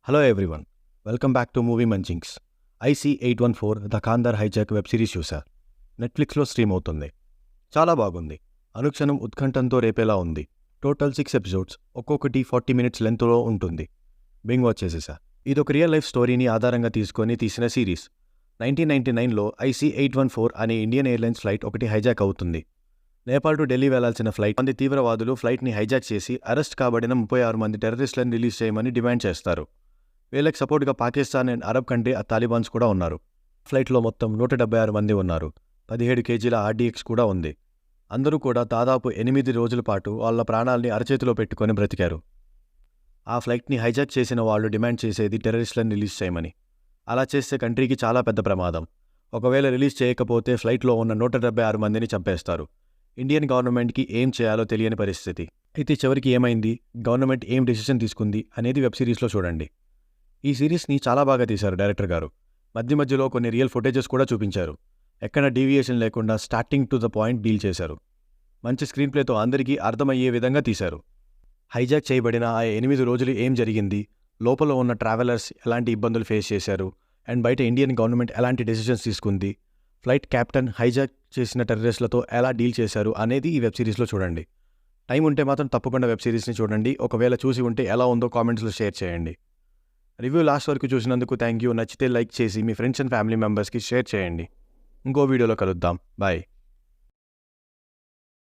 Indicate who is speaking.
Speaker 1: Hello everyone, welcome back to movie munchings. IC-814 the Kandahar hijack web series చూసా. నెట్ఫ్లిక్స్లో stream అవుతుంది. చాలా బాగుంది. అనుక్షణం ఉత్కంఠంతో రేపేలా ఉంది. టోటల్ 6 ఎపిసోడ్స్, ఒక్కొక్కటి 40 మినిట్స్ లెంత్లో ఉంటుంది. బింగ్ వాచ్ చేసేసా. ఇదొక రియల్ లైఫ్ స్టోరీని ఆధారంగా తీసుకొని తీసిన సిరీస్. 1999లో IC-814 అనే ఇండియన్ ఎయిర్లైన్స్ ఫ్లైట్ ఒకటి హైజాక్ అవుతుంది. నేపాల్ టు ఢిల్లీ వెళ్లాల్సిన ఫ్లైట్ మంది తీవ్రవాదులు ఫ్లైట్ని హైజాక్ చేసి అరెస్ట్ కాబడిన 36 మంది టెర్రరిస్టులను రిలీజ్ చేయమని డిమాండ్ చేస్తారు. వీళ్ళకి సపోర్ట్గా Pakistan and Arab country Talibans కూడా ఉన్నారు. ఫ్లైట్లో మొత్తం 176 మంది ఉన్నారు. 17 కేజీల RDX కూడా ఉంది. అందరూ కూడా దాదాపు 8 రోజుల పాటు వాళ్ళ ప్రాణాల్ని అరచేతిలో పెట్టుకొని బ్రతికారు. ఆ ఫ్లైట్ని హైజాక్ చేసిన వాళ్ళు డిమాండ్ చేసేది టెర్రరిస్టులను రిలీజ్ చేయమని. అలా చేస్తే కంట్రీకి చాలా పెద్ద ప్రమాదం. ఒకవేళ రిలీజ్ చేయకపోతే ఫ్లైట్లో ఉన్న 176 మందిని చంపేస్తారు. ఇండియన్ గవర్నమెంట్కి ఏం చేయాలో తెలియని పరిస్థితి. అయితే చివరికి ఏమైంది, గవర్నమెంట్ ఏం డెసిషన్ తీసుకుంది అనేది వెబ్ సిరీస్లో చూడండి. ఈ సిరీస్ని చాలా బాగా తీశారు డైరెక్టర్ గారు. మధ్య మధ్యలో కొన్ని రియల్ ఫుటేజెస్ కూడా చూపించారు. ఎక్కడ డీవియేషన్ లేకుండా starting to the point deal చేశారు. మంచి స్క్రీన్ ప్లేతో అందరికీ అర్థమయ్యే విధంగా తీశారు. హైజాక్ చేయబడిన ఆ 8 రోజులు ఏం జరిగింది, లోపల ఉన్న ట్రావెలర్స్ ఎలాంటి ఇబ్బందులు ఫేస్ చేశారు, అండ్ బయట ఇండియన్ గవర్నమెంట్ ఎలాంటి డెసిషన్స్ తీసుకుంది, ఫ్లైట్ క్యాప్టెన్ హైజాక్ చేసిన టెర్రరిస్టులతో ఎలా డీల్ చేశారు అనేది ఈ వెబ్ సిరీస్లో చూడండి. టైం ఉంటే మాత్రం తప్పకుండా వెబ్ సిరీస్ని చూడండి. ఒకవేళ చూసి ఉంటే ఎలా ఉందో కామెంట్స్లో షేర్ చేయండి. రివ్యూ లాస్ట్ వరకు చూసినందుకు థ్యాంక్ యూ. నచ్చితే లైక్ చేసి మీ ఫ్రెండ్స్ అండ్ ఫ్యామిలీ మెంబర్స్కి షేర్ చేయండి. ఇంకో వీడియోలో కలుద్దాం. బాయ్.